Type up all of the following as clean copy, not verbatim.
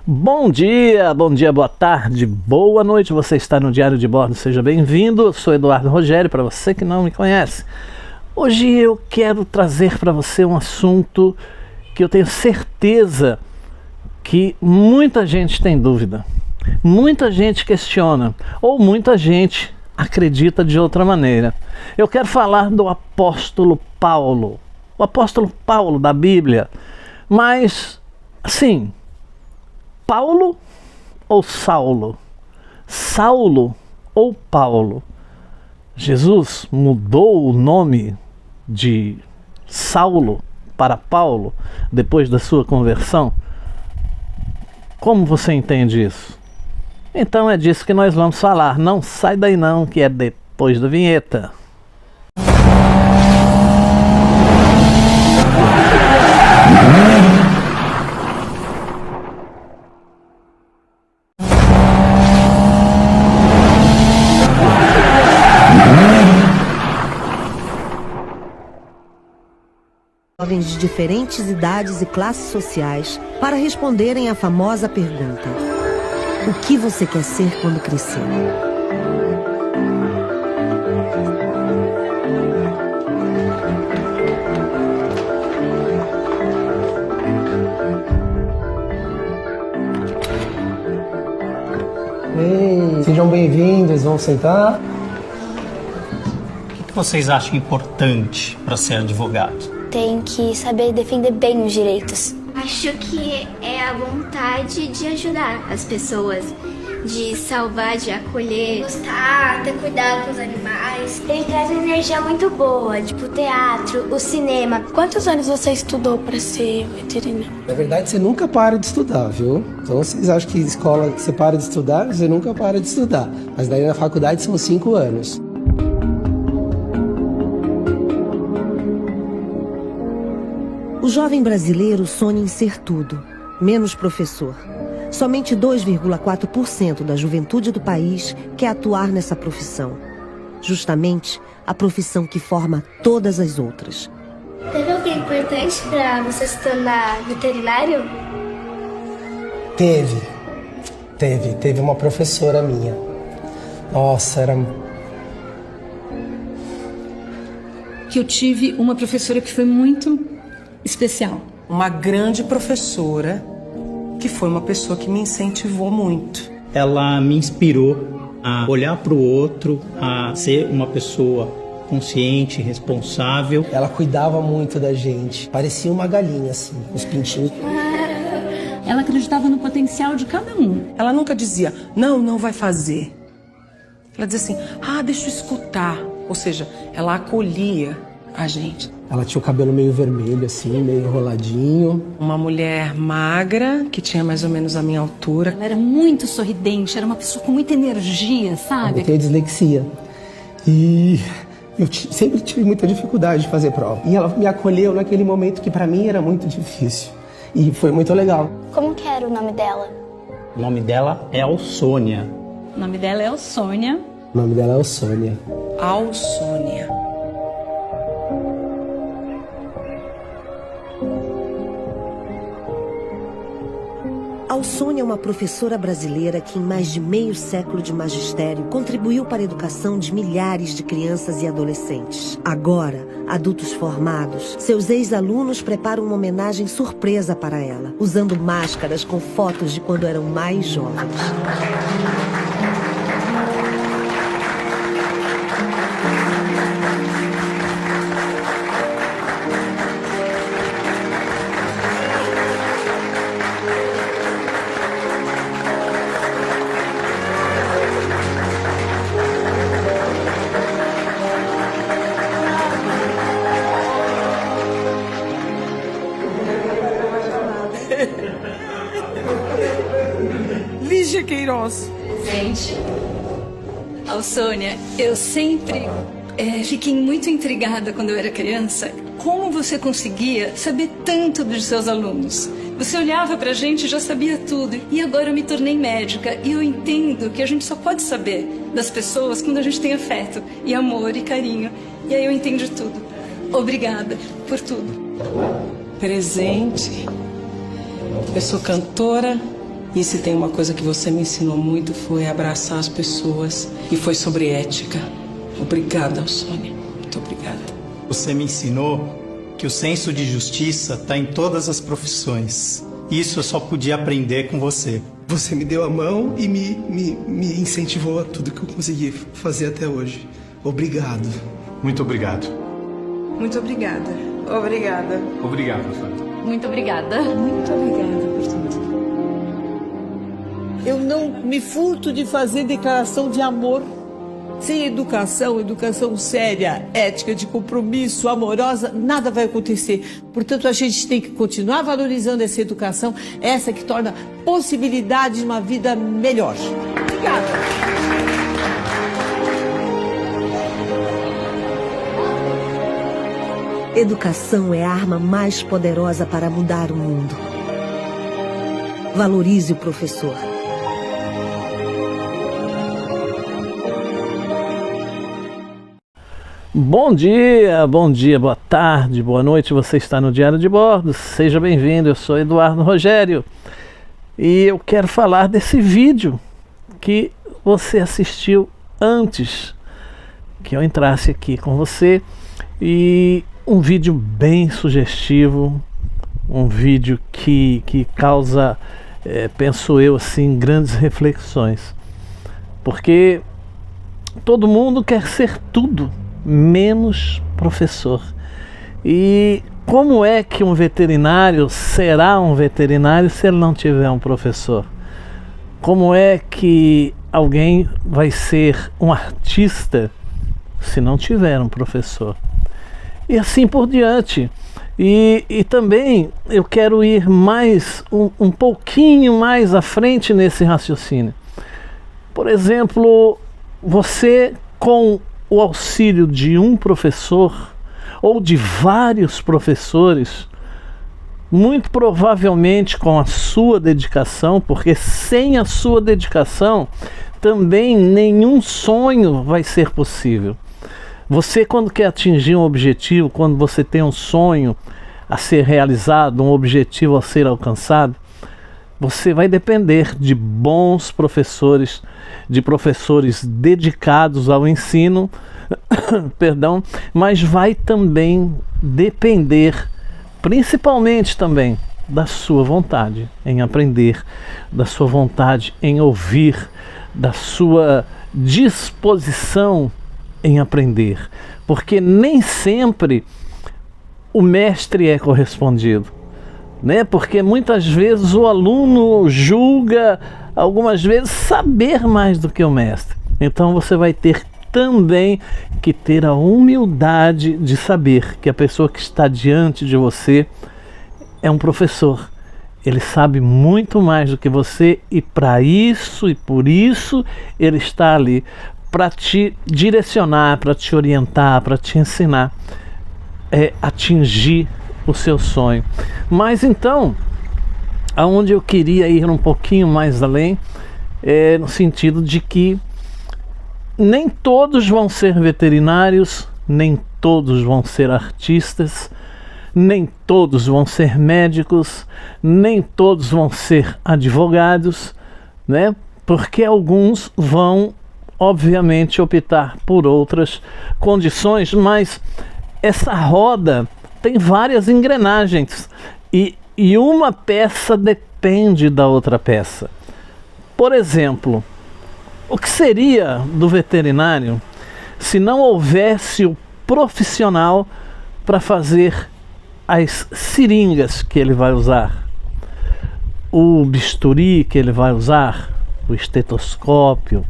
Bom dia, boa tarde, boa noite. Você está no Diário de Bordo, seja bem-vindo. Eu sou Eduardo Rogério, para você que não me conhece. Hoje eu quero trazer para você um assunto que eu tenho certeza que muita gente tem dúvida, muita gente questiona, ou muita gente acredita de outra maneira. Eu quero falar do apóstolo Paulo, o apóstolo Paulo da Bíblia, mas, assim, Paulo ou Saulo? Saulo ou Paulo? Jesus mudou o nome de Saulo para Paulo depois da sua conversão? Como você entende isso? Então é disso que nós vamos falar. Não sai daí não, que é depois da vinheta. Jovens de diferentes idades e classes sociais para responderem à famosa pergunta: o que você quer ser quando crescer? Ei, sejam bem-vindos, vamos sentar. O que vocês acham importante para ser advogado? Tem que saber defender bem os direitos. Acho que é a vontade de ajudar as pessoas, de salvar, de acolher. Gostar, ter cuidado com os animais. Ele traz uma energia muito boa, tipo o teatro, o cinema. Quantos anos você estudou para ser veterinário? Na verdade, você nunca para de estudar, viu? Então, vocês acham que escola você para de estudar? Você nunca para de estudar. Mas daí na faculdade são 5 anos. O jovem brasileiro sonha em ser tudo, menos professor. Somente 2,4% da juventude do país quer atuar nessa profissão. Justamente a profissão que forma todas as outras. Teve alguém importante para você se tornar veterinário? Teve uma professora minha. Nossa, era... Que eu tive uma professora que foi muito especial. Uma grande professora que foi uma pessoa que me incentivou muito. Ela me inspirou a olhar para o outro, a ser uma pessoa consciente, responsável. Ela cuidava muito da gente. Parecia uma galinha, assim, com os pintinhos. Ela acreditava no potencial de cada um. Ela nunca dizia, não vai fazer. Ela dizia assim, deixa eu escutar. Ou seja, ela acolhia a gente. Ela tinha o cabelo meio vermelho, assim, meio enroladinho. Uma mulher magra, que tinha mais ou menos a minha altura. Ela era muito sorridente, era uma pessoa com muita energia, sabe? Eu tenho dislexia. E eu sempre tive muita dificuldade de fazer prova. E ela me acolheu naquele momento que pra mim era muito difícil. E foi muito legal. Como que era o nome dela? O nome dela é Alsônia. O nome dela é Alsônia. O nome dela é Alsônia. Alsônia. Alsônia é uma professora brasileira que, em mais de meio século de magistério, contribuiu para a educação de milhares de crianças e adolescentes. Agora, adultos formados, seus ex-alunos preparam uma homenagem surpresa para ela, usando máscaras com fotos de quando eram mais jovens. Lígia Queiroz. Gente, Alsônia, eu sempre fiquei muito intrigada quando eu era criança. Como você conseguia saber tanto dos seus alunos? Você olhava pra gente e já sabia tudo. E agora eu me tornei médica e eu entendo que a gente só pode saber das pessoas quando a gente tem afeto e amor e carinho. E aí eu entendo tudo. Obrigada por tudo. Presente. Eu sou cantora, E se tem uma coisa que você me ensinou muito foi abraçar as pessoas e foi sobre ética. Obrigada, Sônia. Muito obrigada. Você me ensinou que o senso de justiça está em todas as profissões. Isso eu só podia aprender com você. Você me deu a mão e me incentivou a tudo que eu consegui fazer até hoje. Obrigado. Muito obrigado. Muito obrigada. Obrigada. Obrigado, Sônia. Muito obrigada. Muito obrigada por tudo. Eu não me furto de fazer declaração de amor. Sem educação séria, ética, de compromisso, amorosa, nada vai acontecer. Portanto, a gente tem que continuar valorizando essa educação, essa que torna possibilidade de uma vida melhor. Obrigada. Educação é a arma mais poderosa para mudar o mundo. Valorize o professor. Bom dia, boa tarde, boa noite, você está no Diário de Bordo, seja bem-vindo, eu sou Eduardo Rogério e eu quero falar desse vídeo que você assistiu antes que eu entrasse aqui com você, e um vídeo bem sugestivo, um vídeo que causa, penso eu assim, grandes reflexões, porque todo mundo quer ser tudo menos professor. E como é que um veterinário será um veterinário se ele não tiver um professor? Como é que alguém vai ser um artista se não tiver um professor? E assim por diante. E também eu quero ir mais um pouquinho mais à frente nesse raciocínio. Por exemplo, você com o auxílio de um professor ou de vários professores, muito provavelmente com a sua dedicação, porque sem a sua dedicação também nenhum sonho vai ser possível. Você, quando quer atingir um objetivo, quando você tem um sonho a ser realizado, um objetivo a ser alcançado, você vai depender de bons professores, de professores dedicados ao ensino, perdão, mas vai também depender, principalmente também, da sua vontade em aprender, da sua vontade em ouvir, da sua disposição em aprender, porque nem sempre o mestre é correspondido, né? Porque muitas vezes o aluno julga, algumas vezes, saber mais do que o mestre. Então você vai ter também que ter a humildade de saber que a pessoa que está diante de você é um professor. Ele sabe muito mais do que você, e para isso e por isso ele está ali para te direcionar, para te orientar, para te ensinar a atingir o seu sonho. Mas então, aonde eu queria ir um pouquinho mais além, no sentido de que nem todos vão ser veterinários, nem todos vão ser artistas, nem todos vão ser médicos, nem todos vão ser advogados, né? Porque alguns vão, obviamente, optar por outras condições, mas essa roda tem várias engrenagens e uma peça depende da outra peça. Por exemplo, o que seria do veterinário se não houvesse o profissional para fazer as seringas que ele vai usar, o bisturi que ele vai usar, o estetoscópio?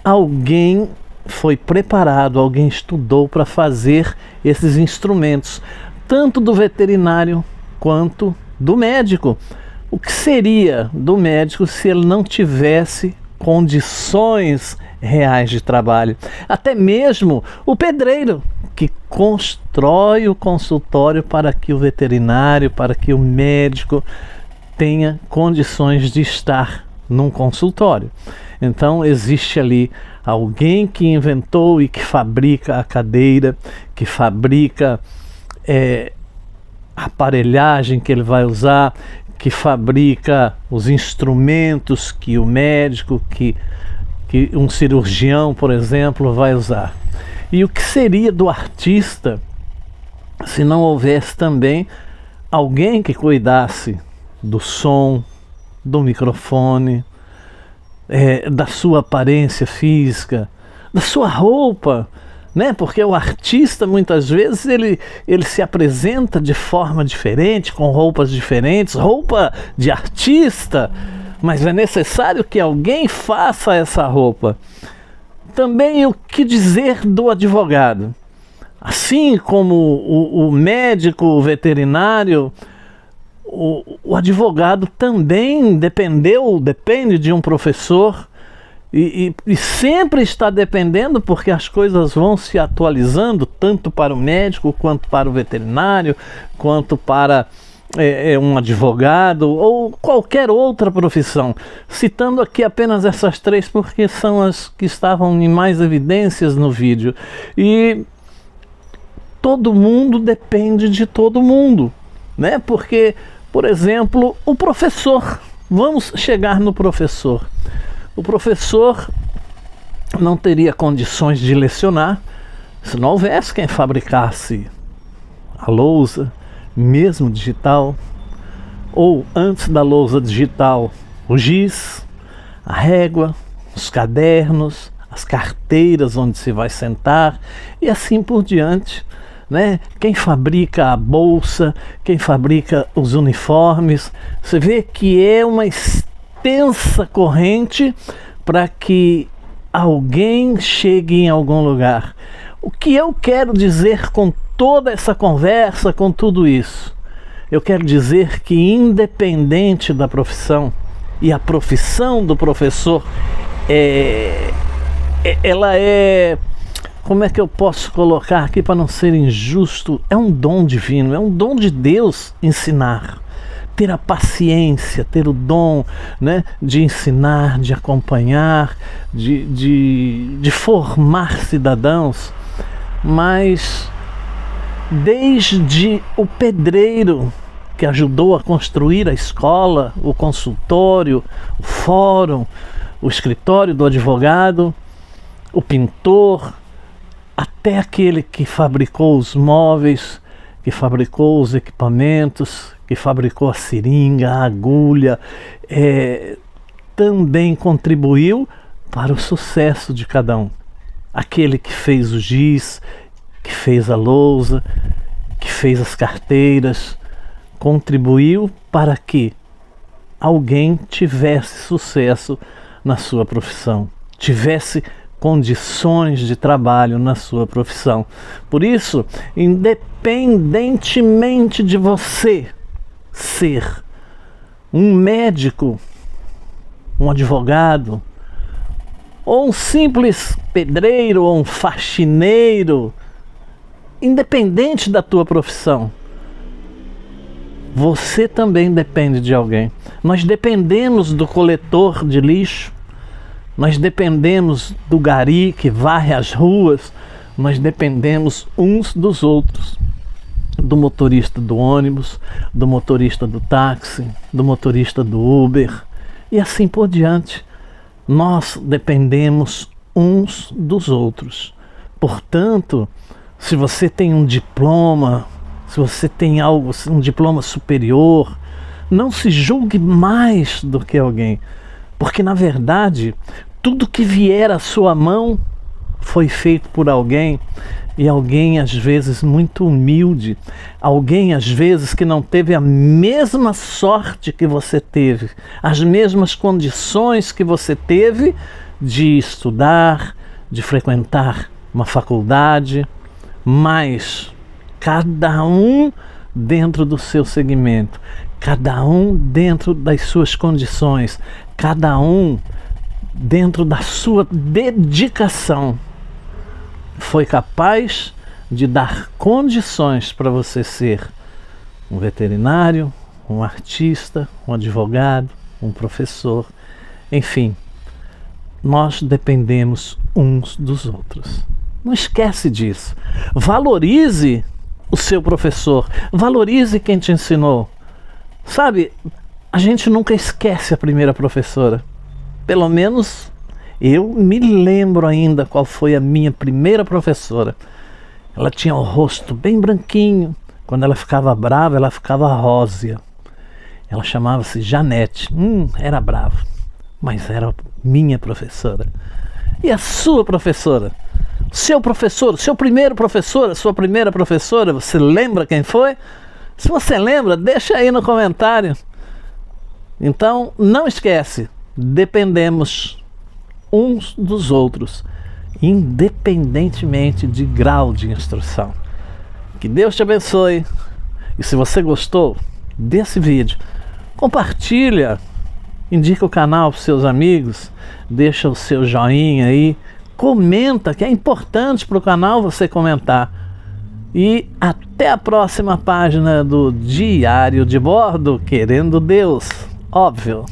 Alguém foi preparado, alguém estudou para fazer esses instrumentos, tanto do veterinário quanto do médico. O que seria do médico se ele não tivesse condições reais de trabalho? Até mesmo o pedreiro que constrói o consultório para que o veterinário, para que o médico tenha condições de estar num consultório. Então existe ali alguém que inventou e que fabrica a cadeira, que fabrica a aparelhagem que ele vai usar, que fabrica os instrumentos que o médico, que um cirurgião, por exemplo, vai usar. E o que seria do artista se não houvesse também alguém que cuidasse do som, do microfone, da sua aparência física, da sua roupa, né? Porque o artista muitas vezes ele se apresenta de forma diferente, com roupas diferentes, roupa de artista, mas é necessário que alguém faça essa roupa. Também o que dizer do advogado? Assim como o médico, o veterinário, o advogado também depende de um professor e sempre está dependendo, porque as coisas vão se atualizando, tanto para o médico, quanto para o veterinário, quanto para um advogado ou qualquer outra profissão. Citando aqui apenas essas três, porque são as que estavam em mais evidências no vídeo. E todo mundo depende de todo mundo, né? Porque, por exemplo, o professor, vamos chegar no professor. O professor não teria condições de lecionar se não houvesse quem fabricasse a lousa, mesmo digital, ou antes da lousa digital, o giz, a régua, os cadernos, as carteiras onde se vai sentar e assim por diante, né? Quem fabrica a bolsa, quem fabrica os uniformes, você vê que é uma extensa corrente para que alguém chegue em algum lugar. O que eu quero dizer com toda essa conversa, com tudo isso? Eu quero dizer que independente da profissão, e a profissão do professor ela é, como é que eu posso colocar aqui para não ser injusto? É um dom divino, é um dom de Deus ensinar. Ter a paciência, ter o dom, né, de ensinar, de acompanhar, de formar cidadãos. Mas desde o pedreiro que ajudou a construir a escola, o consultório, o fórum, o escritório do advogado, o pintor, até aquele que fabricou os móveis, que fabricou os equipamentos, que fabricou a seringa, a agulha, também contribuiu para o sucesso de cada um. Aquele que fez o giz, que fez a lousa, que fez as carteiras, contribuiu para que alguém tivesse sucesso na sua profissão, tivesse condições de trabalho na sua profissão. Por isso, independentemente de você ser um médico, um advogado, ou um simples pedreiro, ou um faxineiro, independente da tua profissão, você também depende de alguém. Nós dependemos do coletor de lixo, nós dependemos do gari que varre as ruas, nós dependemos uns dos outros. Do motorista do ônibus, do motorista do táxi, do motorista do Uber e assim por diante. Nós dependemos uns dos outros. Portanto, se você tem um diploma, se você tem um diploma superior, não se julgue mais do que alguém, porque na verdade tudo que vier à sua mão foi feito por alguém, e alguém às vezes muito humilde, alguém às vezes que não teve a mesma sorte que você teve, as mesmas condições que você teve de estudar, de frequentar uma faculdade, mas cada um dentro do seu segmento, cada um dentro das suas condições, cada um dentro da sua dedicação, foi capaz de dar condições para você ser um veterinário, um artista, um advogado, um professor, enfim, nós dependemos uns dos outros. Não esquece disso. Valorize o seu professor, valorize quem te ensinou. Sabe, A gente nunca esquece a primeira professora. Pelo menos eu me lembro ainda qual foi a minha primeira professora. Ela tinha o rosto bem branquinho. Quando ela ficava brava, ela ficava rósea. Ela chamava-se Janete. Era brava, mas era minha professora. E a sua professora? Seu professor, seu primeiro professor, a sua primeira professora, você lembra quem foi? Se você lembra, deixa aí no comentário. Então, não esquece, dependemos uns dos outros, independentemente de grau de instrução. Que Deus te abençoe. E se você gostou desse vídeo, compartilha, indica o canal para os seus amigos, deixa o seu joinha aí, comenta, que é importante para o canal você comentar. E até a próxima página do Diário de Bordo, querendo Deus, óbvio.